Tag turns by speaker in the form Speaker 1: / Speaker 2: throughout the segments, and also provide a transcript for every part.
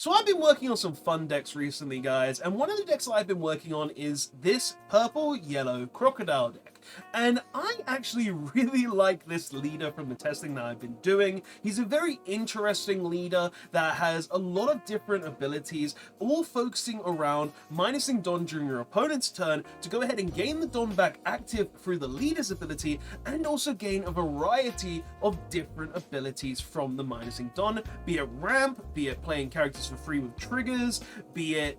Speaker 1: So I've been working on some fun decks recently, guys, and one of the decks that I've been working on is this purple-yellow Crocodile deck. And I actually really like this leader from the testing that I've been doing. He's a very interesting leader that has a lot of different abilities, all focusing around minusing Don during your opponent's turn to go ahead and gain the Don back active through the leader's ability, and also gain a variety of different abilities from the minusing Don, be it ramp, be it playing characters for free with triggers, be it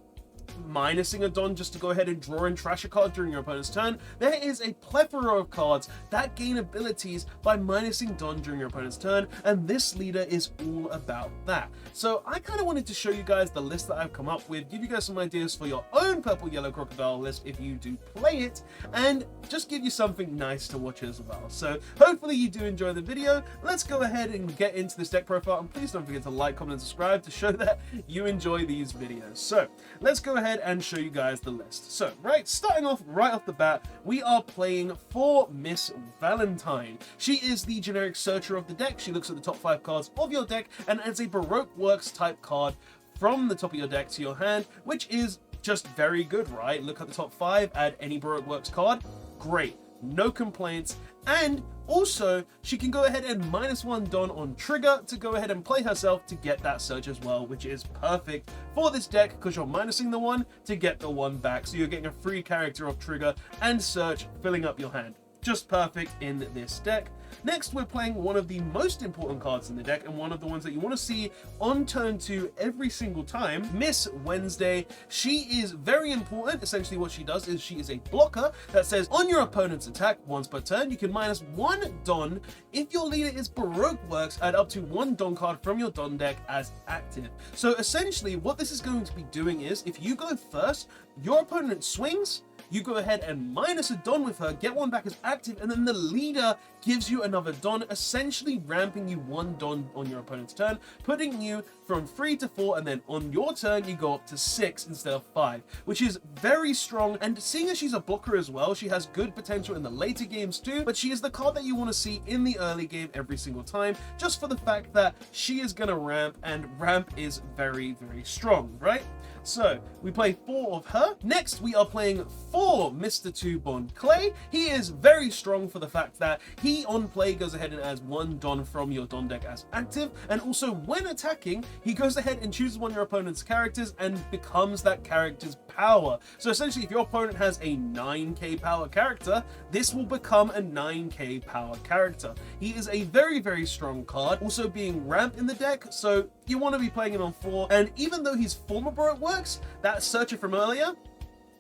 Speaker 1: minusing a Don just to go ahead and draw and trash a card during your opponent's turn. There is a plethora of cards that gain abilities by minusing Don during your opponent's turn, and this leader is all about that. So I kind of wanted to show you guys the list that I've come up with, give you guys some ideas for your own purple-yellow Crocodile list if you do play it, and just give you something nice to watch as well. So hopefully you do enjoy the video. Let's go ahead and get into this deck profile, and please don't forget to like, comment, and subscribe to show that you enjoy these videos. So let's go ahead and show you guys the list. So starting off right off the bat, we are playing for Miss.Valentine. She is the generic searcher of the deck. She looks at the top 5 cards of your deck and adds a Baroque Works type card from the top of your deck to your hand, which is just very good, right? Look at the top 5, add any Baroque Works card. Great, no complaints. And also, she can go ahead and -1 Don on trigger to go ahead and play herself to get that search as well, which is perfect for this deck because you're minusing the 1 to get the 1 back. So you're getting a free character of trigger and search, filling up your hand. Just perfect in this deck. Next, we're playing one of the most important cards in the deck, and one of the ones that you want to see on turn 2 every single time, Miss Wednesday. She is very important. Essentially what she does is she is a blocker that says on your opponent's attack once per turn, you can -1 Don. If your leader is Baroque Works, add up to 1 Don card from your Don deck as active. So essentially what this is going to be doing is, if you go first, your opponent swings, you go ahead and minus a Don with her, get 1 back as active, and then the leader gives you another Don, essentially ramping you 1 Don on your opponent's turn, putting you from 3 to 4, and then on your turn you go up to 6 instead of 5, which is very strong. And seeing as she's a blocker as well, she has good potential in the later games too, but she is the card that you want to see in the early game every single time, just for the fact that she is going to ramp, and ramp is very, very strong, right? So we play 4 of her. Next, we are playing 4 Mr. 2 Bond Clay. He is very strong for the fact that he on play goes ahead and adds 1 Don from your Don deck as active, and also when attacking, he goes ahead and chooses one of your opponent's characters and becomes that character's power. So essentially, if your opponent has a 9k power character, this will become a 9k power character. He is a very, very strong card, also being ramp in the deck, so you want to be playing him on 4. And even though his former Baroque Works, that searcher from earlier,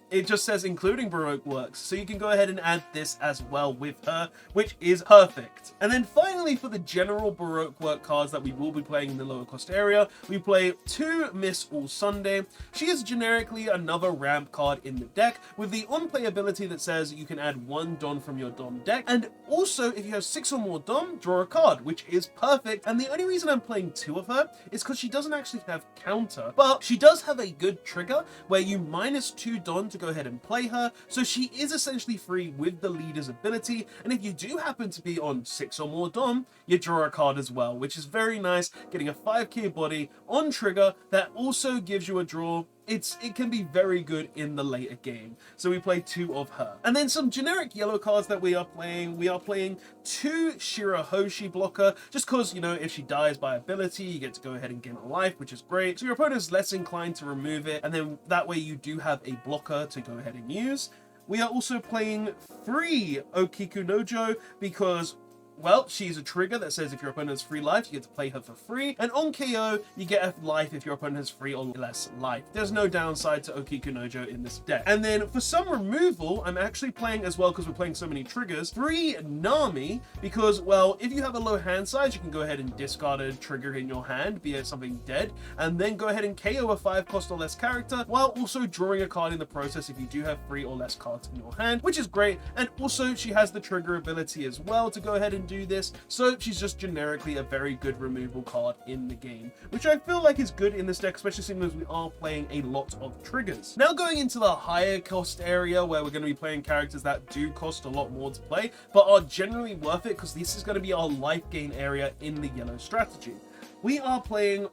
Speaker 1: it just says including Baroque Works, so you can go ahead and add this as well with her, which is perfect. And then finally, for the general Baroque Work cards that we will be playing in the lower cost area, we play 2 Miss All Sunday. She is generically another ramp card in the deck with the on-play ability that says you can add 1 Don from your Don deck, and also if you have 6 or more Don, draw a card, which is perfect. And the only reason I'm playing 2 of her is because she doesn't actually have counter, but she does have a good trigger where you -2 Don to go ahead and play her, so she is essentially free with the leader's ability. And if you do happen to be on 6 or more Dom, you draw a card as well, which is very nice, getting a 5k body on trigger that also gives you a draw. It can be very good in the later game. So we play 2 of her. And then some generic yellow cards that we are playing. We are playing 2 Shirro Hoshi blocker, just because, you know, if she dies by ability, you get to go ahead and gain a life, which is great. So your opponent is less inclined to remove it, and then that way you do have a blocker to go ahead and use. We are also playing 3 Okiku Nojo because, well, she's a trigger that says if your opponent has free life, you get to play her for free. And on KO, you get a life if your opponent has 3 or less life. There's no downside to Okiku Nojo in this deck. And then for some removal, I'm actually playing as well, because we're playing so many triggers, 3 Nami, because, well, if you have a low hand size, you can go ahead and discard a trigger in your hand, be it something dead, and then go ahead and KO a 5 cost or less character, while also drawing a card in the process if you do have 3 or less cards in your hand, which is great. And also she has the trigger ability as well to go ahead and do this, so she's just generically a very good removal card in the game, which I feel like is good in this deck, especially seeing as we are playing a lot of triggers. Now going into the higher cost area, where we're going to be playing characters that do cost a lot more to play, but are generally worth it, because this is going to be our life gain area in the yellow strategy. We are playing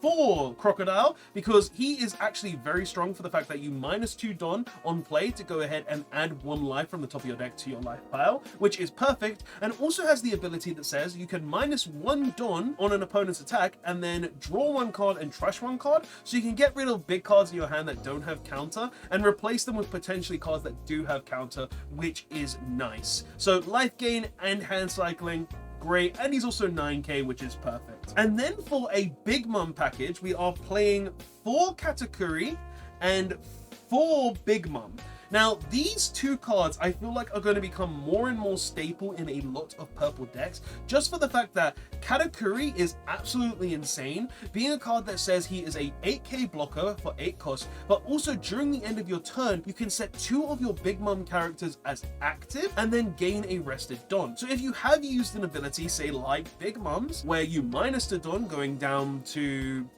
Speaker 1: for Crocodile, because he is actually very strong for the fact that you -2 Don on play to go ahead and add 1 life from the top of your deck to your life pile, which is perfect, and also has the ability that says you can -1 Don on an opponent's attack and then draw 1 card and trash 1 card, so you can get rid of big cards in your hand that don't have counter and replace them with potentially cards that do have counter, which is nice. So life gain and hand cycling, great, and he's also 9k, which is perfect. And then for a Big Mom package, we are playing 4 Katakuri and 4 Big Mom. Now, these 2 cards I feel like are going to become more and more staple in a lot of purple decks, just for the fact that Katakuri is absolutely insane, being a card that says he is a 8k blocker for 8 cost, but also during the end of your turn, you can set 2 of your Big Mom characters as active and then gain a rested Don. So if you have used an ability, say like Big Mom's, where you minus the Don going down to,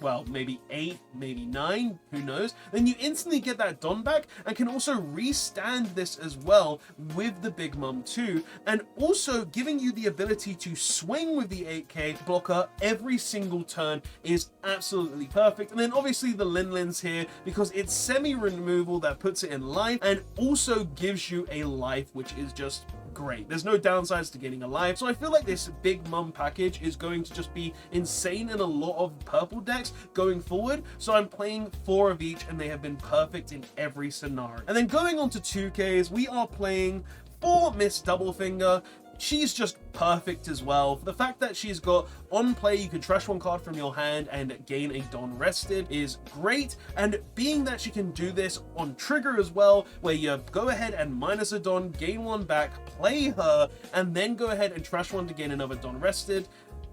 Speaker 1: well, maybe 8, maybe 9, who knows, then you instantly get that Don back and can also restand this as well with the Big Mom too, and also giving you the ability to swing with the 8k blocker every single turn is absolutely perfect. And then obviously the Lin-Lin's here because it's semi-removal that puts it in life and also gives you a life, which is just great. There's no downsides to getting a life, so I feel like this Big Mom package is going to just be insane in a lot of purple decks going forward. So I'm playing 4 of each and they have been perfect in every scenario. And then going on to 2Ks, we are playing 4 Miss Doublefinger. She's just perfect as well. The fact that she's got on play, you can trash 1 card from your hand and gain a Don rested is great. And being that she can do this on trigger as well, where you go ahead and minus a Don, gain 1 back, play her, and then go ahead and trash 1 to gain another Don rested,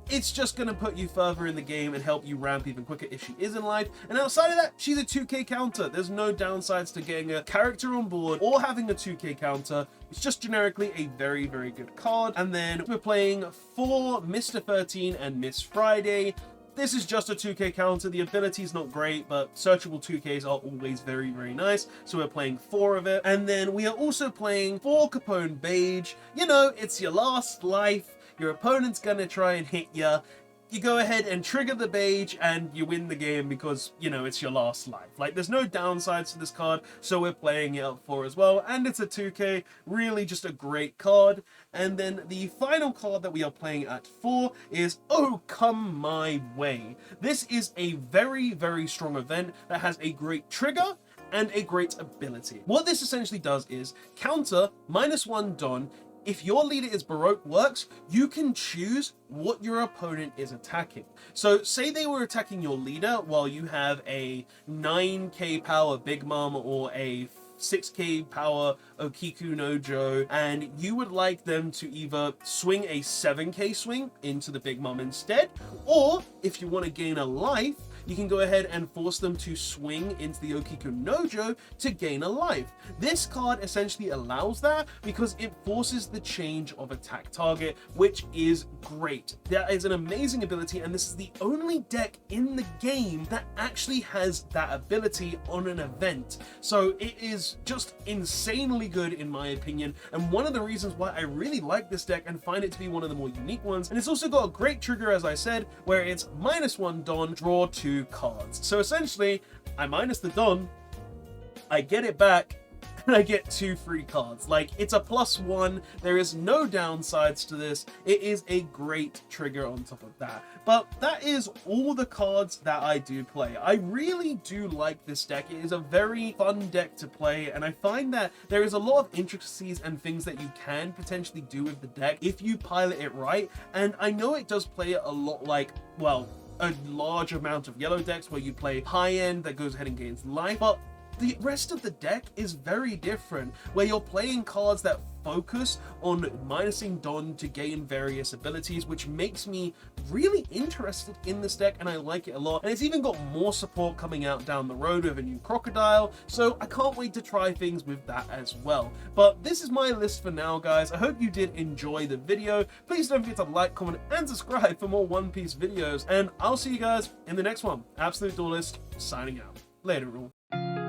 Speaker 1: it's just going to put you further in the game and help you ramp even quicker if she is in life. And outside of that, she's a 2k counter. There's no downsides to getting a character on board or having a 2k counter. It's just generically a very, very good card. And then we're playing 4 Mr. 13 and Miss Friday. This is just a 2k counter. The ability is not great, but searchable 2ks are always very, very nice. So we're playing 4 of it. And then we are also playing 4 Capone Beige. You know, it's your last life. Your opponent's gonna try and hit you. You go ahead and trigger the Beige and you win the game because, you know, it's your last life. Like, there's no downsides to this card, so we're playing it up for as well. And it's a 2k, really just a great card. And then the final card that we are playing at 4 is Oh Come My Way. This is a very, very strong event that has a great trigger and a great ability. What this essentially does is counter -1 Don. If your leader is Baroque Works, you can choose what your opponent is attacking. So say they were attacking your leader while you have a 9k power Big Mom or a 6k power Okiku Nojo, and you would like them to either swing a 7k swing into the Big Mom instead, or if you want to gain a life, you can go ahead and force them to swing into the Okiku Nojo to gain a life. This card essentially allows that because it forces the change of attack target, which is great. That is an amazing ability, and this is the only deck in the game that actually has that ability on an event. So it is just insanely good in my opinion, and one of the reasons why I really like this deck and find it to be one of the more unique ones. And it's also got a great trigger, as I said, where it's -1 Don, draw 2 cards. So essentially, I minus the Don, I get it back, and I get 2 free cards. Like, it's a +1. There is no downsides to this. It is a great trigger on top of that. But that is all the cards that I do play. I really do like this deck. It is a very fun deck to play, and I find that there is a lot of intricacies and things that you can potentially do with the deck if you pilot it right. And I know it does play it a lot like, well, a large amount of yellow decks where you play high end that goes ahead and gains life, but the rest of the deck is very different, where you're playing cards that focus on minusing Don to gain various abilities, which makes me really interested in this deck, and I like it a lot. And it's even got more support coming out down the road with a new Crocodile, so I can't wait to try things with that as well. But this is my list for now, guys. I hope you did enjoy the video. Please don't forget to like, comment, and subscribe for more One Piece videos, and I'll see you guys in the next one. Absolute Duelist, signing out. Later, all.